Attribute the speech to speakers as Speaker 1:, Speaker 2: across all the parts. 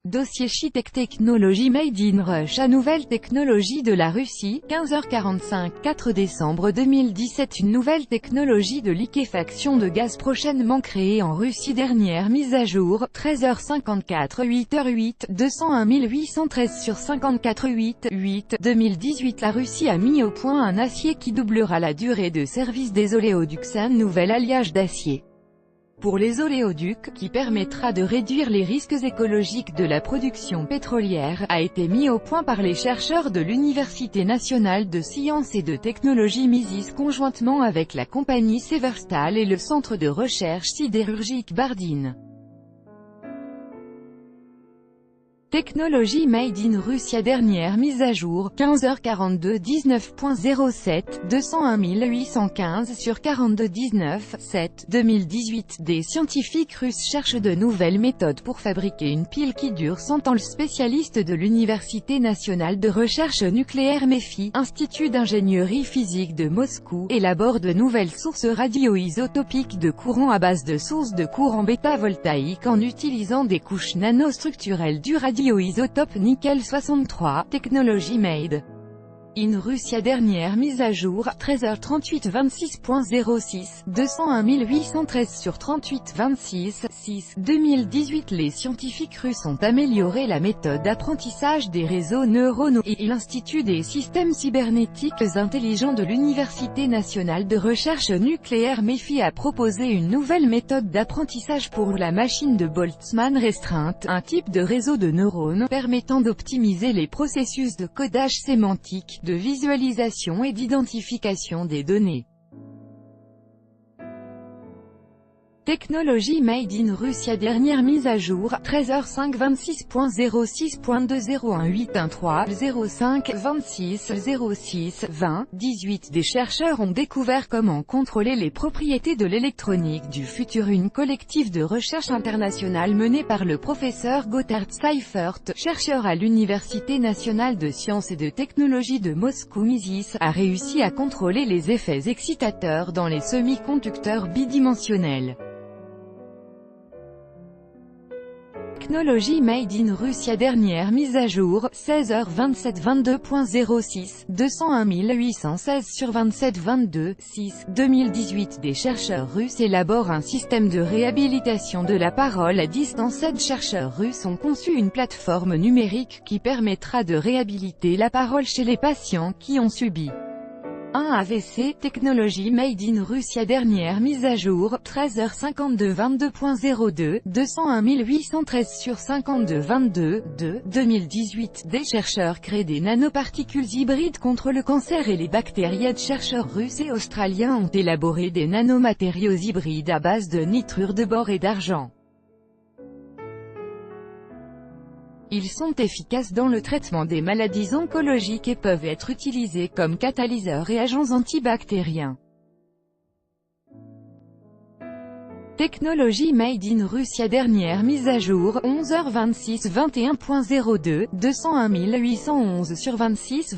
Speaker 1: Dossier Chitech Technology Made in Russia. Nouvelle technologie de la Russie, 15h45, 4 décembre 2017. Une nouvelle technologie de liquéfaction de gaz prochainement créée en Russie. Dernière mise à jour, 13h54, 8h08, 201 813 sur 54 8, 2018. La Russie a mis au point un acier qui doublera la durée de service des oléoducs. Un nouvel alliage d'acier pour les oléoducs, qui permettra de réduire les risques écologiques de la production pétrolière, a été mis au point par les chercheurs de l'Université nationale de sciences et de technologie Mises conjointement avec la compagnie Severstal et le centre de recherche sidérurgique Bardine. Technologie Made in Russia. Dernière mise à jour, 15h42, 19.07, 201 815 sur 42 7, 2018. Des scientifiques russes cherchent de nouvelles méthodes pour fabriquer une pile qui dure 100 ans. Le spécialiste de l'Université nationale de recherche nucléaire MEPHI, Institut d'ingénierie physique de Moscou, élabore de nouvelles sources radioisotopiques de courant à base de sources de courant bêta-voltaïque en utilisant des couches nanostructurelles du radioisotope nickel 63, technologie made in Russia. Dernière mise à jour, 13h38, 26.06, 201 813 sur 38 6, 2018. Les scientifiques russes ont amélioré la méthode d'apprentissage des réseaux neuronaux, et l'Institut des systèmes cybernétiques intelligents de l'Université nationale de recherche nucléaire MEPHI a proposé une nouvelle méthode d'apprentissage pour la machine de Boltzmann restreinte, un type de réseau de neurones permettant d'optimiser les processus de codage sémantique, de visualisation et d'identification des données. Technologie Made in Russia. Dernière mise à jour, 13h05, 26.06.201813 05 26 06 20 18. Des chercheurs ont découvert comment contrôler les propriétés de l'électronique du futur. Une collective de recherche internationale menée par le professeur Gotthard Seifert, chercheur à l'Université nationale de sciences et de technologie de Moscou Mises, a réussi à contrôler les effets excitateurs dans les semi-conducteurs bidimensionnels. Technologie Made in Russia. Dernière mise à jour, 16h27, 22.06, 201 816 sur 27 6, 2018. Des chercheurs russes élaborent un système de réhabilitation de la parole à distance. 7 chercheurs russes ont conçu une plateforme numérique qui permettra de réhabiliter la parole chez les patients qui ont subi un AVC. Technologie Made in Russia. Dernière mise à jour, 13h52, 22.02, 201 813 sur 52 2018. Des chercheurs créent des nanoparticules hybrides contre le cancer et les bactéries. Des chercheurs russes et australiens ont élaboré des nanomatériaux hybrides à base de nitrure de bore et d'argent. Ils sont efficaces dans le traitement des maladies oncologiques et peuvent être utilisés comme catalyseurs et agents antibactériens. Technologie Made in Russia. Dernière mise à jour, 11h26, 21.02, 201 811 sur 26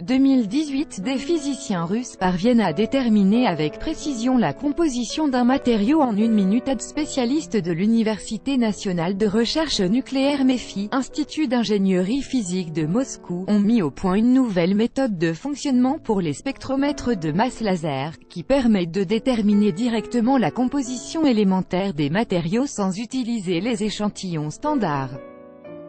Speaker 1: 2018. Des physiciens russes parviennent à déterminer avec précision la composition d'un matériau en une minute. Des spécialistes de l'Université nationale de recherche nucléaire MEPHI, Institut d'ingénierie physique de Moscou, ont mis au point une nouvelle méthode de fonctionnement pour les spectromètres de masse laser, qui permet de déterminer directement la composition élémentaire des matériaux sans utiliser les échantillons standards.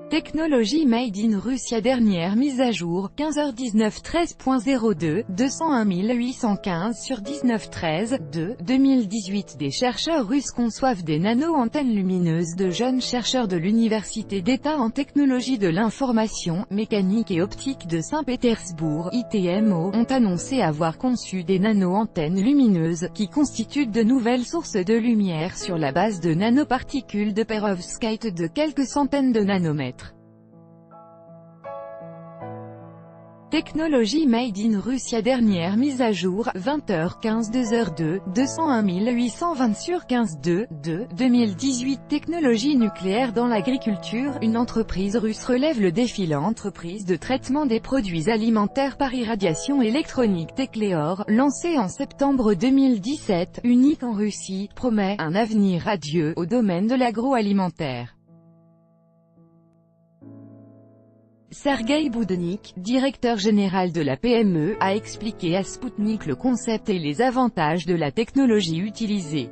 Speaker 1: Technologie Made in Russia. Dernière mise à jour, 15h19, 13.02, 201 815 sur 2018. Des chercheurs russes conçoivent des nano-antennes lumineuses. De jeunes chercheurs de l'Université d'État en technologie de l'information, mécanique et optique de Saint-Pétersbourg, ITMO, ont annoncé avoir conçu des nano-antennes lumineuses, qui constituent de nouvelles sources de lumière sur la base de nanoparticules de perovskite de quelques centaines de nanomètres. Technologie Made in Russia. Dernière mise à jour, 20h15, 2h02, 201 820 sur 2018. Technologie nucléaire dans l'agriculture. Une entreprise russe relève le défi. L'entreprise de traitement des produits alimentaires par irradiation électronique Techleor, lancée en septembre 2017, unique en Russie, promet un avenir radieux au domaine de l'agroalimentaire. Sergueï Boudnik, directeur général de la PME, a expliqué à Sputnik le concept et les avantages de la technologie utilisée.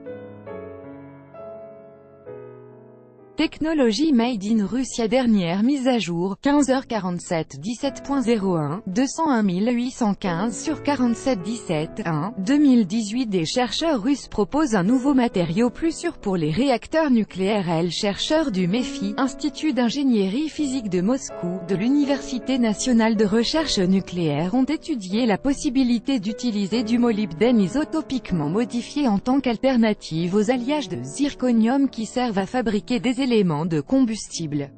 Speaker 1: Technologie Made in Russia. Dernière mise à jour, 15h47 17.01, 201 815 sur 47 17 1, 2018. Des chercheurs russes proposent un nouveau matériau plus sûr pour les réacteurs nucléaires. Chercheurs du MEPHI, Institut d'ingénierie physique de Moscou, de l'Université nationale de recherche nucléaire ont étudié la possibilité d'utiliser du molybdène isotopiquement modifié en tant qu'alternative aux alliages de zirconium qui servent à fabriquer des éléments de combustible.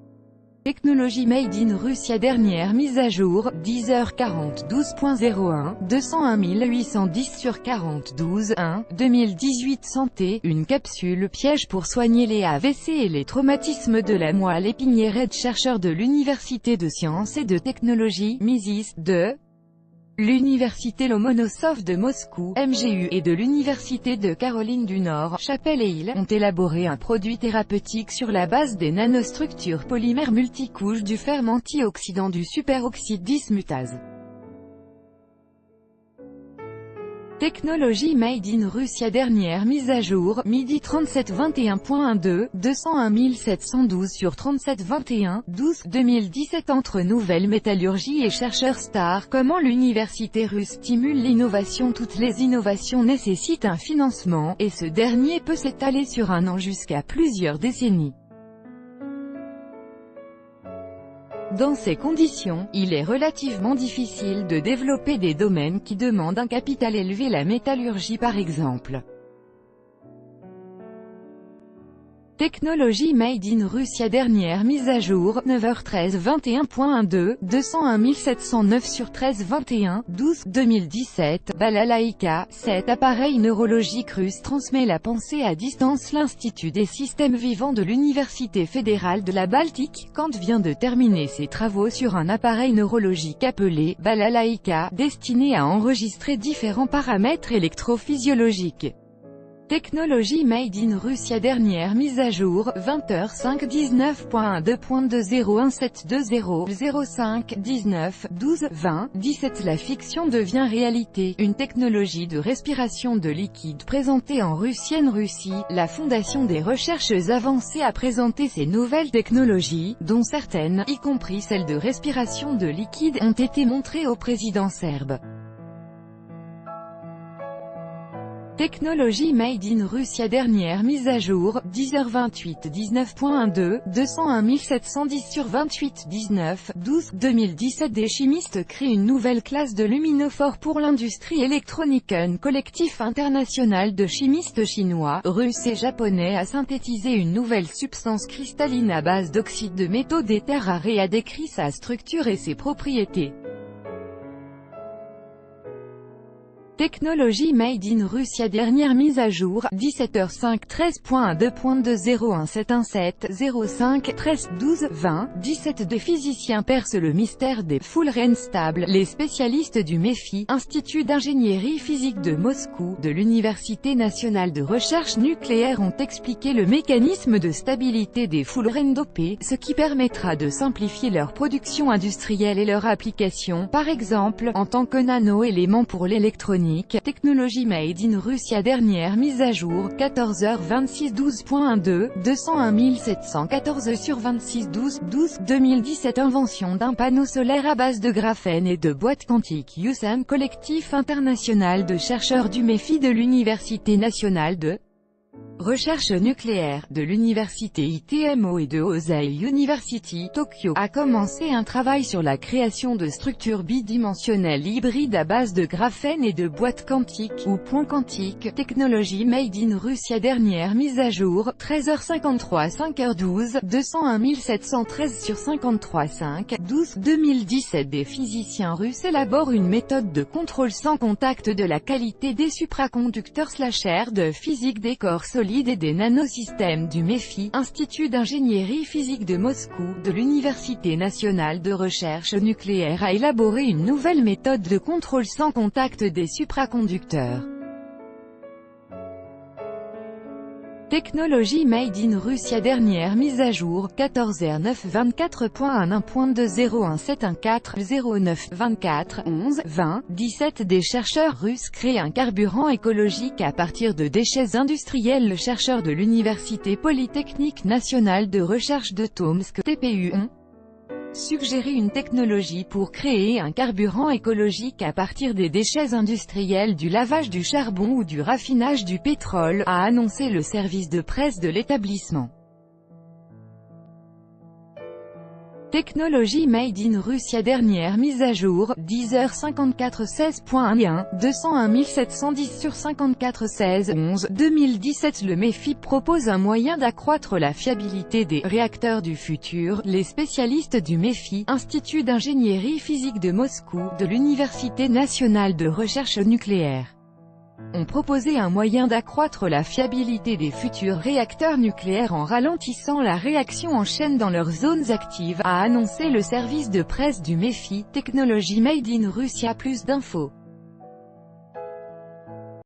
Speaker 1: Technologie Made in Russia. Dernière mise à jour, 10h40 12.01, 201 810 sur 42 1, 2018. Santé, une capsule piège pour soigner les AVC et les traumatismes de la moelle épinière. Chercheurs de l'Université de sciences et de technologie, Mises, de l'Université Lomonosov de Moscou, MGU, et de l'Université de Caroline du Nord, Chapel Hill, ont élaboré un produit thérapeutique sur la base des nanostructures polymères multicouches du fer antioxydant du superoxyde dismutase. Technologie Made in Russia. Dernière mise à jour, midi 37 21.12, 201 712 sur 37 21, 12, 2017. Entre nouvelle métallurgie et chercheurs stars, comment l'université russe stimule l'innovation. Toutes les innovations nécessitent un financement, et ce dernier peut s'étaler sur un an jusqu'à plusieurs décennies. Dans ces conditions, il est relativement difficile de développer des domaines qui demandent un capital élevé, la métallurgie par exemple. Technologie Made in Russia. Dernière mise à jour, 9h13 21.12, 201 709 sur 13 21, 12, 2017. Balalaïka, cet appareil neurologique russe transmet la pensée à distance. L'Institut des systèmes vivants de l'Université fédérale de la Baltique, Kant, vient de terminer ses travaux sur un appareil neurologique appelé Balalaïka, destiné à enregistrer différents paramètres électrophysiologiques. Technologie Made in Russia. Dernière mise à jour, 20h05 19.2.2017200 05 19 12 20 17. La fiction devient réalité. Une technologie de respiration de liquide présentée en Russie. La Fondation des recherches avancées a présenté ces nouvelles technologies, dont certaines, y compris celles de respiration de liquide, ont été montrées au président serbe. Technologie Made in Russia. Dernière mise à jour, 10h28 19.12, 201 710 sur 28 19, 12, 2017. Des chimistes créent une nouvelle classe de luminophores pour l'industrie électronique. Un collectif international de chimistes chinois, russes et japonais a synthétisé une nouvelle substance cristalline à base d'oxyde de métaux d'éther rare et a décrit sa structure et ses propriétés. Technologie Made in Russia. Dernière mise à jour, 17h05 13.2.2017170 05 13 12 20 17. Des physiciens percent le mystère des fullerenes stables. Les spécialistes du MEPHI, Institut d'ingénierie physique de Moscou, de l'Université nationale de recherche nucléaire ont expliqué le mécanisme de stabilité des fullerenes dopées, ce qui permettra de simplifier leur production industrielle et leur application, par exemple, en tant que nano-éléments pour l'électronique. Technologie Made in Russia. Dernière mise à jour, 14h26 12.12, 201 714 sur 26 12, 12, 2017. Invention d'un panneau solaire à base de graphène et de boîte quantique. USAM, collectif international de chercheurs du MEPHI de l'Université nationale de recherche nucléaire, de l'université ITMO et de Hosei University, Tokyo, a commencé un travail sur la création de structures bidimensionnelles hybrides à base de graphène et de boîtes quantiques, ou points quantiques. Technologie Made in Russia. Dernière mise à jour, 13h53 5h12, 201 713 sur 53 5, 12, 2017. Des physiciens russes élaborent une méthode de contrôle sans contact de la qualité des supraconducteurs /air de physique des corps solides et des nanosystèmes du MEPHI, Institut d'ingénierie physique de Moscou, de l'Université nationale de recherche nucléaire a élaboré une nouvelle méthode de contrôle sans contact des supraconducteurs. Technologie Made in Russia. Dernière mise à jour, 14R924.1.2017140920924112017. Des chercheurs russes créent un carburant écologique à partir de déchets industriels. Le chercheur de l'Université Polytechnique nationale de recherche de Tomsk, TPU, ont suggéré une technologie pour créer un carburant écologique à partir des déchets industriels du lavage du charbon ou du raffinage du pétrole, a annoncé le service de presse de l'établissement. Technologie Made in Russia. Dernière mise à jour, 10h54 201 710 2017. Le MEFI propose un moyen d'accroître la fiabilité des réacteurs du futur. Les spécialistes du MEFI, Institut d'ingénierie physique de Moscou, de l'Université nationale de recherche nucléaire, ont proposé un moyen d'accroître la fiabilité des futurs réacteurs nucléaires en ralentissant la réaction en chaîne dans leurs zones actives, a annoncé le service de presse du MEFI. Technologie Made in Russia. Plus d'infos.